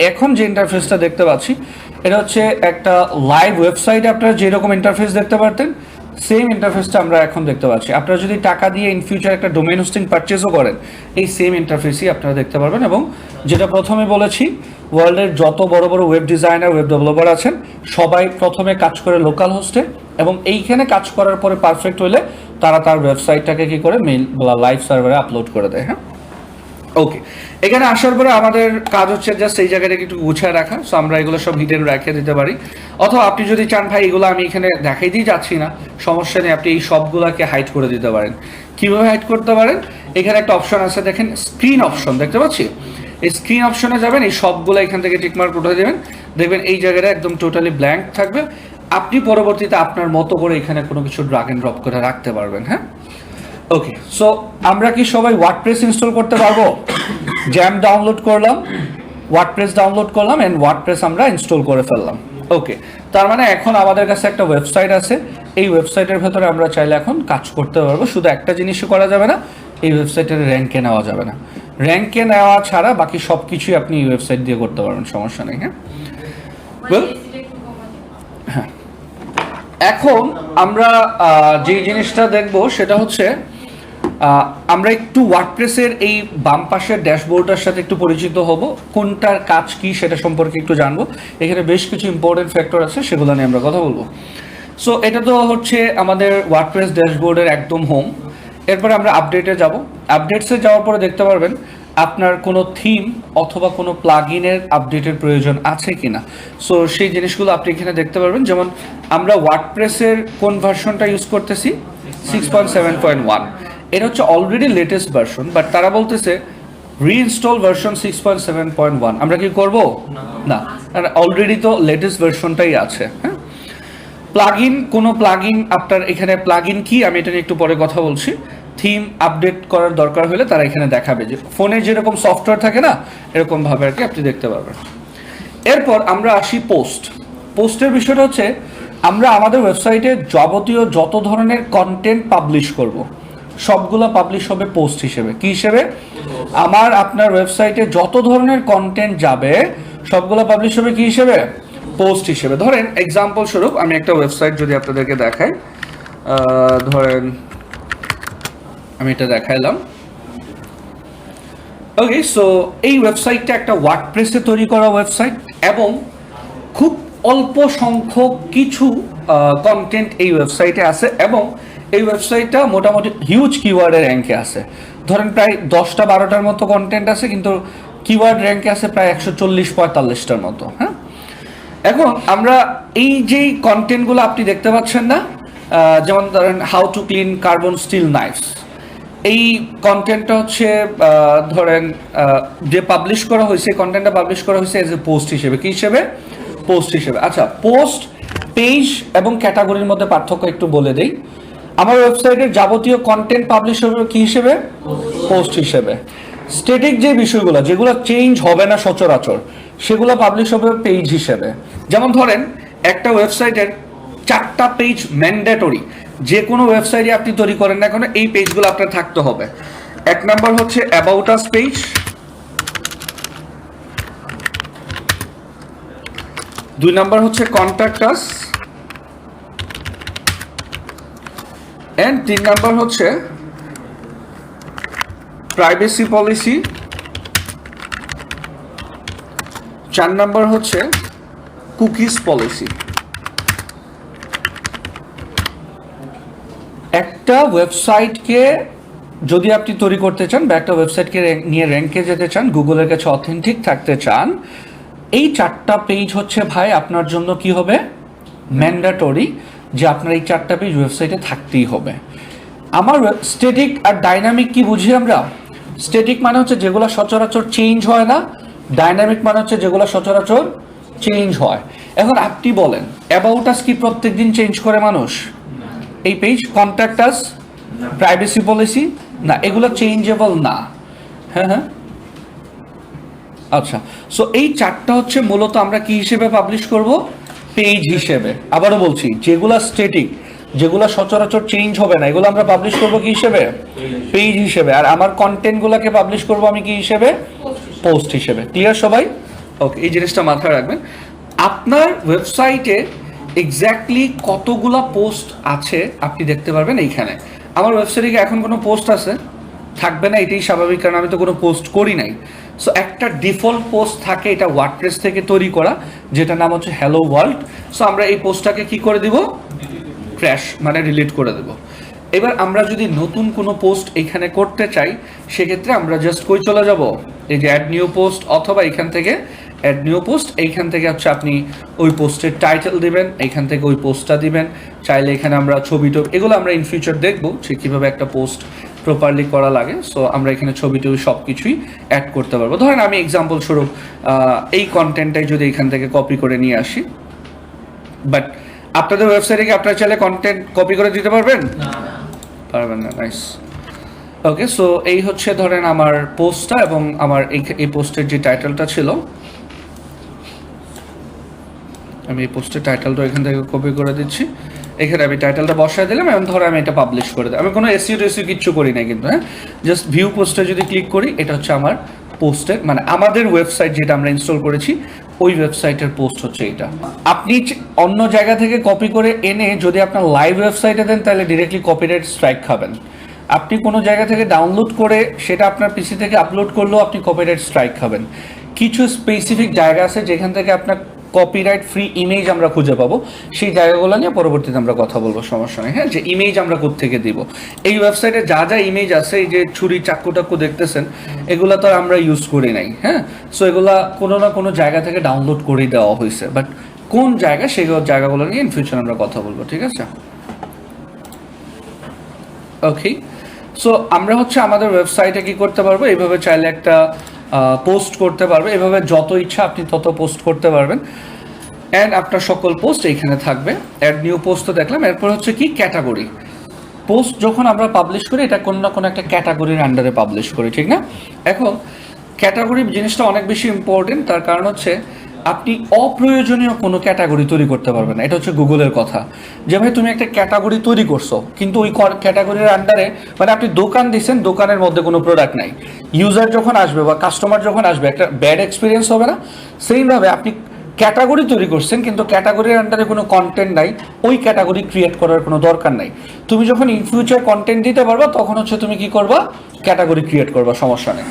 এখন যে ইন্টারফেসটা দেখতে পাচ্ছি এটা হচ্ছে একটা লাইভ ওয়েবসাইটে আপনারা যেরকম ইন্টারফেস দেখতে পারতেন সেম ইন্টারফেসটা আমরা এখন দেখতে পাচ্ছি। আপনারা যদি টাকা দিয়ে ইন ফিউচার একটা ডোমেইন হোস্টিং পারচেজও করেন এই সেম ইন্টারফেসই আপনারা দেখতে পারবেন। এবং যেটা প্রথমে বলেছি, ওয়ার্ল্ডের যত বড় বড় ওয়েব ডিজাইনার ওয়েব ডেভেলপার আছেন সবাই প্রথমে কাজ করে লোকাল হোস্টে, এবং এইখানে কাজ করার পরে পারফেক্ট হলে তারা তার ওয়েবসাইটটাকে কি করে মেইল বা লাইভ সার্ভারে আপলোড করে দেয়। হ্যাঁ, ওকে। এখানে আসার পরে আমাদের কাজ হচ্ছে জাস্ট এই জায়গাটাকে একটু গুছিয়ে রাখা। সো আমরা এগুলো সব হিডেন রেখে দিতে পারি, অথবা আপনি যদি চান ভাই এগুলো আমি এখানে দেখাই দিয়ে যাচ্ছি না, সমস্যা নেই, আপনি এই সবগুলোকে হাইড করে দিতে পারেন। কীভাবে হাইড করতে পারেন? এখানে একটা অপশন আছে, দেখেন স্ক্রিন অপশন দেখতে পাচ্ছি। এই স্ক্রিন অপশনে যাবেন, এই সবগুলো এখান থেকে টিকমার্ক উঠে দেবেন, দেখবেন এই জায়গাটা একদম টোটালি ব্ল্যাঙ্ক থাকবে। আপনি পরবর্তীতে আপনার মতো করে এখানে কোনো কিছু ড্রাগ এন্ড ড্রপ করে রাখতে পারবেন। হ্যাঁ, ওকে। সো আমরা কি সবাই ওয়ার্ডপ্রেস ইনস্টল করতে পারবো? জ্যাম ডাউনলোড করলাম, ওয়ার্ডপ্রেস ডাউনলোড করলাম, এন্ড ওয়ার্ডপ্রেস আমরা ইনস্টল করে ফেললাম। ওকে, তার মানে এখন আমাদের কাছে একটা ওয়েবসাইট আছে। এই ওয়েবসাইটের ভেতরে আমরা চাইলে এখন কাজ করতে পারবো। শুধু একটা জিনিসই করা যাবে না, এই ওয়েবসাইটের র্যাঙ্কে নেওয়া যাবে না। র্যাঙ্কে নেওয়া ছাড়া বাকি সব কিছুই আপনি এই ওয়েবসাইট দিয়ে করতে পারবেন, সমস্যা নেই। হ্যাঁ, হ্যাঁ। এখন আমরা যে জিনিসটা দেখব সেটা হচ্ছে আমরা একটু ওয়ার্ডপ্রেসের এই বাম পাশের ড্যাশবোর্ডটার সাথে একটু পরিচিত হব, কোনটার কাজ কি সেটা সম্পর্কে একটু জানবো। এখানে বেশ কিছু ইম্পর্টেন্ট ফ্যাক্টর আছে, সেগুলো নিয়ে আমরা কথা বলবো। সো এটা তো হচ্ছে আমাদের ওয়ার্ডপ্রেস ড্যাশবোর্ডের একদম হোম। এরপরে আমরা আপডেটে যাব। আপডেটসে যাওয়ার পরে দেখতে পারবেন আপনার কোনো থিম অথবা কোনো প্লাগইনের আপডেটের প্রয়োজন আছে কিনা। সো সেই জিনিসগুলো আপনি এখানে দেখতে পারবেন। যেমন আমরা ওয়ার্ডপ্রেসের কোন ভার্সনটা ইউজ করতেছি, 6.7.1। এটা হচ্ছে অলরেডি লেটেস্ট ভার্সন, বাট তারা বলতেছে রিইনস্টল ভার্সন 6.7.1। আমরা কি করব? না, অলরেডি তো লেটেস্ট ভার্সনটাই আছে। হ্যাঁ, প্লাগইন, কোনো প্লাগইন আপনার এখানে প্লাগইন কি আমি এটা নিয়ে একটু পরে কথা বলছি। থিম আপডেট করার দরকার হলে তারা এখানে দেখাবে, যে ফোনে যেরকম সফটওয়্যার থাকে না এরকম ভাবে আর কি আপনি দেখতে পারবেন। এরপর আমরা আসি পোস্টের বিষয়টা হচ্ছে আমরা আমাদের ওয়েবসাইটে যাবতীয় যত ধরনের কন্টেন্ট পাবলিশ করব সবগুলো পাবলিশ হবে পোস্ট হিসেবে। কি হিসেবে? আমার আপনার ওয়েবসাইটে যত ধরনের কন্টেন্ট যাবে সবগুলো পাবলিশ হবে কি হিসেবে? পোস্ট হিসেবে। ধরেন এক্সাম্পল স্বরূপ আমি একটা ওয়েবসাইট যদি আপনাদেরকে দেখাই, ধরেন আমি এটা দেখাইলাম। ওকে, সো এই ওয়েবসাইটটা একটা ওয়ার্ডপ্রেসে তৈরি করা ওয়েবসাইট, এবং খুব অল্প সংখ্যক কিছু কন্টেন্ট এই ওয়েবসাইটে আছে, এবং এই ওয়েবসাইটটা মোটামুটি হিউজ কিওয়ার্ডের র্যাঙ্কে আছে। ধরেন প্রায় 10-12টার মতো কন্টেন্ট আছে, কিন্তু কিওয়ার্ড র্যাঙ্কে আছে প্রায় 140-45টার মতো। হ্যাঁ, এখন আমরা এই যেই কন্টেন্টগুলো আপনি দেখতে পাচ্ছেন না, যেমন ধরেন how to clean carbon still Knives, এই কন্টেন্টটা হচ্ছে ধরেন যে পাবলিশ করা হয়েছে, কন্টেন্টটা পাবলিশ করা হয়েছে এজ এ পোস্ট হিসেবে। কি হিসেবে? পোস্ট হিসেবে। আচ্ছা, পোস্ট, পেজ এবং ক্যাটাগরির মধ্যে পার্থক্য একটু বলে দেই। আমার ওয়েবসাইটের যাবতীয় কন্টেন্ট পাবলিশ হবে কি হিসেবে? পোস্ট হিসেবে। স্ট্যাটিক যে বিষয়গুলো যেগুলো চেঞ্জ হবে না সচরাচর সেগুলো পাবলিশ হবে পেজ হিসেবে। যেমন ধরেন একটা ওয়েবসাইটের 4টা পেজ ম্যান্ডেটরি, যে কোনো ওয়েবসাইটে আপনি তৈরি করেন না কেন এই পেজগুলো আপনার থাকতে হবে। 1 নাম্বার হচ্ছে অ্যাবাউট আস পেজ, 2 নাম্বার হচ্ছে কন্ট্যাক্ট আস, এন্ড 3 নাম্বার হচ্ছে প্রাইভেসি পলিসি, 4 নাম্বার হচ্ছে কুকিজ পলিসি। একটা ওয়েবসাইটকে যদি আপনি তৈরি করতে চান বা একটা ওয়েবসাইটকে নিয়ে র্যাঙ্কে যেতে চান, গুগলের কাছে অথেন্টিক থাকতে চান, এই 4টা পেজ হচ্ছে ভাই আপনার জন্য কি হবে? ম্যান্ডেটরি, যে আপনার এই 4টা পেজ ওয়েবসাইটে থাকতেই হবে। আমার স্ট্যাটিক আর ডাইনামিক কি বুঝি আমরা? স্ট্যাটিক মানে হচ্ছে যেগুলো সচরাচর চেঞ্জ হয় না, ডাইনামিক মানে হচ্ছে যেগুলো সচরাচর চেঞ্জ হয়। এখন আপনি বলেন অ্যাবাউট আস কি প্রত্যেকদিন চেঞ্জ করে মানুষ? এই page, contact us, privacy policy, না, এগুলো চেঞ্জেবল না। হ্যাঁ হ্যাঁ, আচ্ছা। সো এই 4টা হচ্ছে মূলত আমরা কি হিসেবে পাবলিশ করব? পেজ হিসেবে। আবারও বলছি, যেগুলো স্ট্যাটিক, যেগুলো সচরাচর চেঞ্জ হবে না, এগুলো আমরা পাবলিশ করব কি হিসেবে? পেজ হিসেবে। আর আমার কন্টেন্টগুলোকে পাবলিশ করব আমি কি হিসেবে? পোস্ট হিসেবে। ক্লিয়ার সবাই? ওকে, এই জিনিসটা মাথায় রাখবেন। আপনার ওয়েবসাইটে এক্স্যাক্টলি কতগুলা পোস্ট আছে আপনি দেখতে পারবেন এইখানে। আমার ওয়েবসাইটে এখন কোনো পোস্ট আছে থাকবে না, এটাই স্বাভাবিক, কারণ আমি তো কোনো পোস্ট করি নাই। সো একটা ডিফল্ট পোস্ট থাকে, এটা ওয়ার্ডপ্রেস থেকে তৈরি করা, যেটার নাম হচ্ছে হ্যালো ওয়ার্ল্ড। সো আমরা এই পোস্টটাকে কি করে দিব, ক্র্যাশ মানে ডিলিট করে দেব। এবার আমরা যদি নতুন কোনো পোস্ট এখানে করতে চাই, সেক্ষেত্রে আমরা জাস্ট কই চলে যাব, এই যে অ্যাড নিউ পোস্ট, অথবা এখান থেকে অ্যাড নিউ পোস্ট, এইখান থেকে হচ্ছে আপনি ওই পোস্টের টাইটেল দিবেন, এইখান থেকে ওই পোস্টটা দিবেন। চাইলে এখানে আমরা ছবি এগুলো আমরা ইন ফিউচার দেখবো যে কীভাবে একটা পোস্ট প্রপারলি করা লাগে। সো আমরা এখানে ছবি সব কিছুই অ্যাড করতে পারবো। ধরেন আমি এক্সাম্পল স্বরূপ এই কন্টেন্টটাই যদি এখান থেকে কপি করে নিয়ে আসি, বাট আপনাদের ওয়েবসাইটে কি আপনারা চাইলে কন্টেন্ট কপি করে দিতে পারবেন? পারবেন না। নাইস। ওকে, সো এই হচ্ছে ধরেন আমার পোস্টটা, এবং আমার এই পোস্টের যে টাইটেলটা ছিল, আমি এই পোস্টের টাইটেলটা এখান থেকে কপি করে দিচ্ছি। এখানে আমি টাইটেলটা বসায় দিলাম, এবং ধরো আমি এটা পাবলিশ করে দিই। আমি কোনো এসইও কিচ্ছু করি না কিন্তু, হ্যাঁ, জাস্ট ভিউ পোস্টে যদি ক্লিক করি, এটা হচ্ছে আমার পোস্টের মানে আমাদের ওয়েবসাইট যেটা আমরা ইনস্টল করেছি ওই ওয়েবসাইটের পোস্ট হচ্ছে এটা। আপনি অন্য জায়গা থেকে কপি করে এনে যদি আপনার লাইভ ওয়েবসাইটে দেন, তাহলে ডিরেক্টলি কপিরাইট স্ট্রাইক খাবেন। আপনি কোনো জায়গা থেকে ডাউনলোড করে সেটা আপনার পিসি থেকে আপলোড করলেও আপনি কপিরাইট স্ট্রাইক খাবেন। কিছু স্পেসিফিক জায়গা আছে যেখান থেকে আপনার কপিরাইট ফ্রি ইমেজ আমরা খুঁজে পাবো, সেই জায়গাগুলো নিয়ে পরবর্তীতে আমরা কথা বলবো, সমস্যা নেই। হ্যাঁ, যে ইমেজ আমরা কোত্থেকে দিব, এই ওয়েবসাইটে যা যা ইমেজ আছে, এই যে ছুরি চাক্কু টাক্কু দেখতেছেন, এগুলো তো আমরা ইউজ করি নাই। হ্যাঁ, সো এগুলা কোনো না কোনো জায়গা থেকে ডাউনলোড করে দেওয়া হয়েছে, বাট কোন জায়গা, সেই জায়গাগুলো নিয়ে ইন ফিউচার আমরা কথা বলবো, ঠিক আছে? ওকে, সো আমরা হচ্ছে আমাদের ওয়েবসাইটে কি করতে পারবো, এইভাবে চাইলে একটা পোস্ট করতে পারবে, এভাবে যত ইচ্ছা আপনি তত পোস্ট করতে পারবেন, অ্যান্ড আপনার সকল পোস্ট এইখানে থাকবে। অ্যাড নিউ পোস্ট তো দেখলাম, এরপর হচ্ছে কি ক্যাটাগরি। পোস্ট যখন আমরা পাবলিশ করি, এটা কোনো না কোনো একটা ক্যাটাগরির আন্ডারে পাবলিশ করি, ঠিক না? এখন ক্যাটাগরি জিনিসটা অনেক বেশি ইম্পর্টেন্ট, তার কারণ হচ্ছে আপনি অপ্রয়োজনীয় কোনো ক্যাটাগরি তৈরি করতে পারবেন না। এটা হচ্ছে গুগলের কথা, যে ভাই তুমি একটা ক্যাটাগরি তৈরি করছো, কিন্তু ওই ক্যাটাগরির আন্ডারে মানে আপনি দোকান দিচ্ছেন, দোকানের মধ্যে কোনো প্রোডাক্ট নাই, ইউজার যখন আসবে বা কাস্টমার যখন আসবে একটা ব্যাড এক্সপিরিয়েন্স হবে না? সেইভাবে আপনি ক্যাটাগরি তৈরি করছেন, কিন্তু ক্যাটাগরির আন্ডারে কোনো কন্টেন্ট নাই, ওই ক্যাটাগরি ক্রিয়েট করার কোনো দরকার নাই। তুমি যখন ইন ফিউচার কন্টেন্ট দিতে পারবা, তখন হচ্ছে তুমি কি করবা, ক্যাটাগরি ক্রিয়েট করবা, সমস্যা নেই।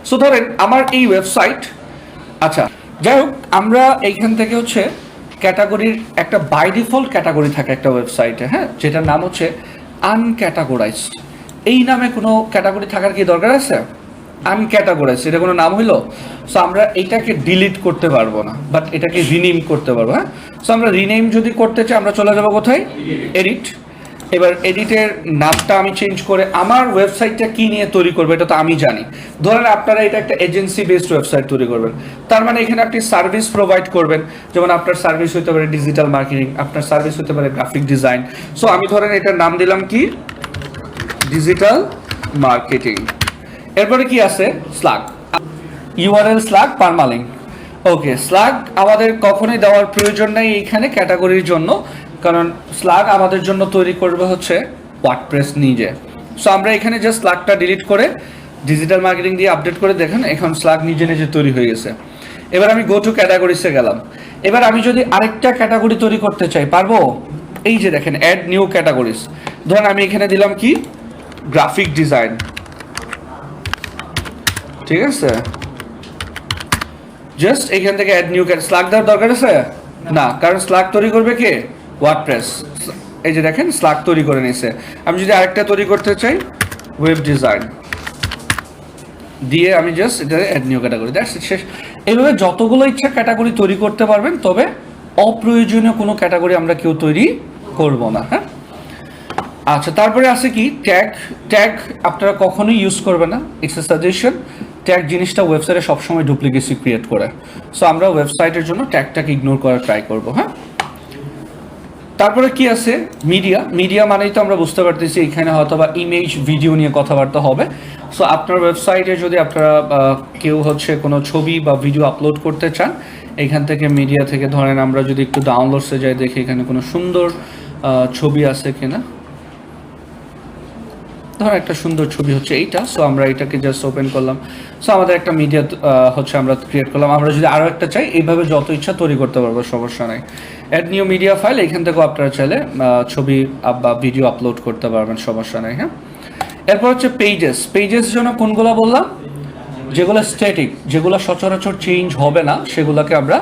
সো ধরেন আমার এই ওয়েবসাইট, আচ্ছা যাই হোক, আমরা এইখান থেকে হচ্ছে ক্যাটাগরির একটা বাই ডিফল্ট ক্যাটাগরি থাকে একটা ওয়েবসাইটে, হ্যাঁ, যেটার নাম হচ্ছে আনক্যাটাগরাইজড। এই নামে কোনো ক্যাটাগরি থাকার কি দরকার আছে? আনক্যাটাগরাইজড, এটা কোনো নাম হইলো? সো আমরা এইটাকে ডিলিট করতে পারবো না, বাট এটাকে রিনেম করতে পারবো। হ্যাঁ, সো আমরা রিনেম যদি করতে চাই, আমরা চলে যাবো কোথায়, এডিট। এবার এডিটের নামটা আমি চেঞ্জ করে আমার ওয়েবসাইটটা কি নিয়ে তৈরি করবো এটা তো আমি জানি। ধরেন আপনারা এটা একটা এজেন্সি বেসড ওয়েবসাইট তৈরি করবেন, তার মানে এখানে আপনি সার্ভিস প্রোভাইড করবেন, যেমন আপনার সার্ভিস হতে পারে ডিজিটাল মার্কেটিং, আপনার সার্ভিস হতে পারে গ্রাফিক ডিজাইন। সো আমি ধরেন এটার নাম দিলাম কি, ডিজিটাল মার্কেটিং। এরপরে কি আছে, স্লাগ, ইউআরএল স্লাগ পারমালিঙ্ক। ওকে, স্লাগ আমাদের কখনোই দেওয়ার প্রয়োজন নেই এইখানে ক্যাটাগরির জন্য, কারণ স্লাগ আমাদের জন্য তৈরি করবে হচ্ছে ওয়ার্ডপ্রেস নিজে। সো আমরা এখানে জাস্ট স্লাগটা ডিলিট করে ডিজিটাল মার্কেটিং দিয়ে আপডেট করে দেখেন, এখন স্লাগ নিজে নিজে তৈরি হয়ে গেছে। এবার আমি গো টু ক্যাটাগরিসে গেলাম। এবার আমি যদি আরেকটা ক্যাটাগরি তৈরি করতে চাই, পারবো? এই যে দেখেন, অ্যাড নিউ ক্যাটাগরিস। ধরেন আমি এখানে দিলাম কি, গ্রাফিক ডিজাইন, ঠিক আছে? জাস্ট এখান থেকে অ্যাড নিউ স্লাগ দেওয়ার দরকার আছে না, কারণ স্লাগ তৈরি করবে কে, ওয়ার্ডপ্রেস। এই যে দেখেন স্লাগ তৈরি করে নিয়েছে। আমি যদি আরেকটা তৈরি করতে চাই, ওয়েব ডিজাইন দিয়ে আমি জাস্ট এটা add new category, that's it, শেষ। এইভাবে যতগুলো ইচ্ছা ক্যাটাগরি তৈরি করতে পারবেন, তবে অপ্রয়োজনীয় কোনো ক্যাটাগরি আমরা কেউ তৈরি করব না। হ্যাঁ, আচ্ছা, তারপরে আছে কি ট্যাগ। ট্যাগ আপনারা কখনোই ইউজ করবেন না, ইটস এ সাজেশন। ট্যাগ জিনিসটা ওয়েবসাইটে সবসময় ডুপ্লিকেসি ক্রিয়েট করে। সো আমরা ওয়েবসাইটের জন্য ট্যাগটাকে ইগনোর করার ট্রাই করবো। হ্যাঁ, তারপরে কি আছে, মিডিয়া। মিডিয়া মানেই তো আমরা বুঝতে পারতেছি এখানে হয়তো বা ইমেজ ভিডিও নিয়ে কথাবার্তা হবে। সো আপনার ওয়েবসাইটে যদি আপনারা কেউ হচ্ছে কোনো ছবি বা ভিডিও আপলোড করতে চান, এখান থেকে মিডিয়া থেকে ধরেন আমরা যদি একটু ডাউনলোডসে যাই, দেখি এখানে কোনো সুন্দর ছবি আছে কিনা। ধরো একটা সুন্দর ছবি হচ্ছে এইটা, সো আমরা এটাকে জাস্ট ওপেন করলাম, সো আমাদের একটা মিডিয়া হচ্ছে আমরা ক্রিয়েট করলাম। আমরা যদি আরও একটা চাই এইভাবে যত ইচ্ছা তৈরি করতে পারবো, সমস্যা নাই। অ্যাড নিউ মিডিয়া ফাইল, এখান থেকেও আপনারা চাইলে ছবি বা ভিডিও আপলোড করতে পারবেন, সমস্যা নেই। হ্যাঁ, এরপর হচ্ছে পেজেস জন্য কোনগুলো বললাম, যেগুলো স্ট্যাটিক, যেগুলো সচরাচর চেঞ্জ হবে না, সেগুলোকে আমরা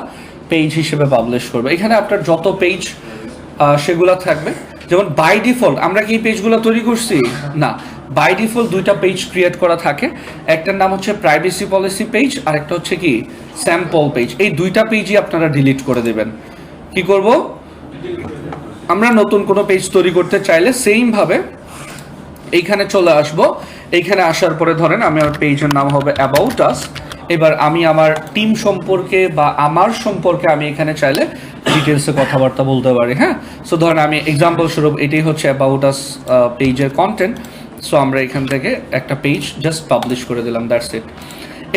পেজ হিসেবে পাবলিশ করবো। এখানে আপনার যত পেজ সেগুলো থাকবে। যেমন বাই ডিফল্ট আমরা কি এই পেজগুলো তৈরি করছি না, বাই ডিফল্ট দুইটা পেজ ক্রিয়েট করা থাকে, একটার নাম হচ্ছে প্রাইভেসি পলিসি পেজ আর একটা হচ্ছে কি স্যাম্পল পেজ। এই দুইটা পেজই আপনারা ডিলিট করে দেবেন। কি করব, আমরা নতুন কোনো পেজ তৈরি করতে চাইলে সেইমভাবে এইখানে চলে আসব। এইখানে আসার পরে ধরেন আমি আমার পেজের নাম হবে অ্যাবাউট আস। এবার আমি আমার টিম সম্পর্কে বা আমার সম্পর্কে আমি এখানে চাইলে ডিটেলসে কথাবার্তা বলতে পারি। হ্যাঁ, সো ধরেন আমি এক্সাম্পল স্বরূপ এটাই হচ্ছে অ্যাবাউট আস পেজের কন্টেন্ট। সো আমরা এখান থেকে একটা পেজ জাস্ট পাবলিশ করে দিলাম, দ্যাটস ইট।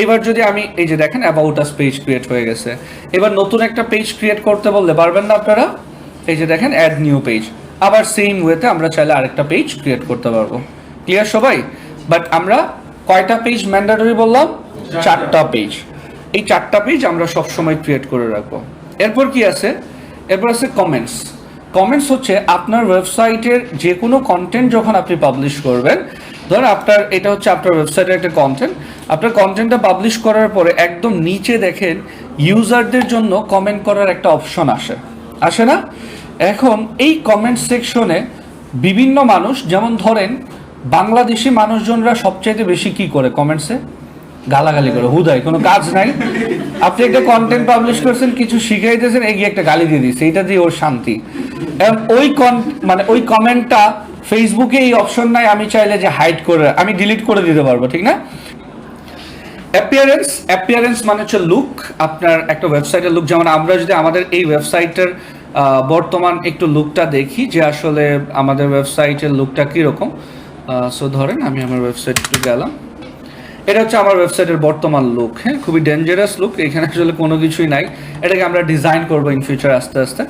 এবার যদি আমি এই যে দেখেন অ্যাবাউট আস পেজ ক্রিয়েট হয়ে গেছে। এবার নতুন একটা পেজ ক্রিয়েট করতে বললে পারবেন না আপনারা, এই যে দেখেন অ্যাড নিউ পেজ। আবার সেম ওয়েতে আমরা চাইলে আরেকটা পেজ ক্রিয়েট করতে পারবো। ক্লিয়ার সবাই? বাট আমরা কয়টা পেজ ম্যান্ডেটরি বললাম? 4টা পেজ। এই 4টা পেজ আমরা সবসময় ক্রিয়েট করে রাখবো। এরপর কি আছে? এরপর আছে কমেন্টস। কমেন্টস হচ্ছে আপনার ওয়েবসাইটের যে কোনো কন্টেন্ট যখন আপনি পাবলিশ করবেন, ধরুন আপনার এটা হচ্ছে আপনার ওয়েবসাইটের একটা কন্টেন্ট, আপনার কন্টেন্টটা পাবলিশ করার পরে একদম নিচে দেখেন ইউজারদের জন্য কমেন্ট করার একটা অপশন আসে না? এখন এই কমেন্ট সেকশনে বিভিন্ন মানুষ, যেমন ধরেন বাংলাদেশি মানুষজনরা সবচাইতে বেশি কি করে কমেন্টসে? গালাগালি করে, হুদাই কোনো কাজ নাই। আপনি একটা কন্টেন্ট পাবলিশ করছেন, কিছু শিখাইতেছেন, এগিয়ে একটা গালি দিয়ে দিচ্ছে, এটা দিয়ে ওর শান্তি। এবং ওই কমেন্টটা ফেসবুকে এই অপশন নাই, আমি চাইলে যে হাইড করে আমি ডিলিট করে দিতে পারবো, ঠিক না? অ্যাপিয়ারেন্স মানে হচ্ছে লুক, আপনার একটা ওয়েবসাইটের লুক। যেমন আমরা যদি আমাদের এই ওয়েবসাইটের বর্তমান একটু লুকটা দেখি যে আসলে আমাদের ওয়েবসাইটের লুকটা কীরকম। সো ধরেন আমি আমার ওয়েবসাইট একটু গেলাম, এটা হচ্ছে আমার ওয়েবসাইটের বর্তমান লুক। হ্যাঁ, খুবই ডেঞ্জারাস লুক, এখানে আসলে কোনো কিছুই নাই, এটাকে আমরা ডিজাইন করবো ইন ফিউচার আস্তে আস্তে।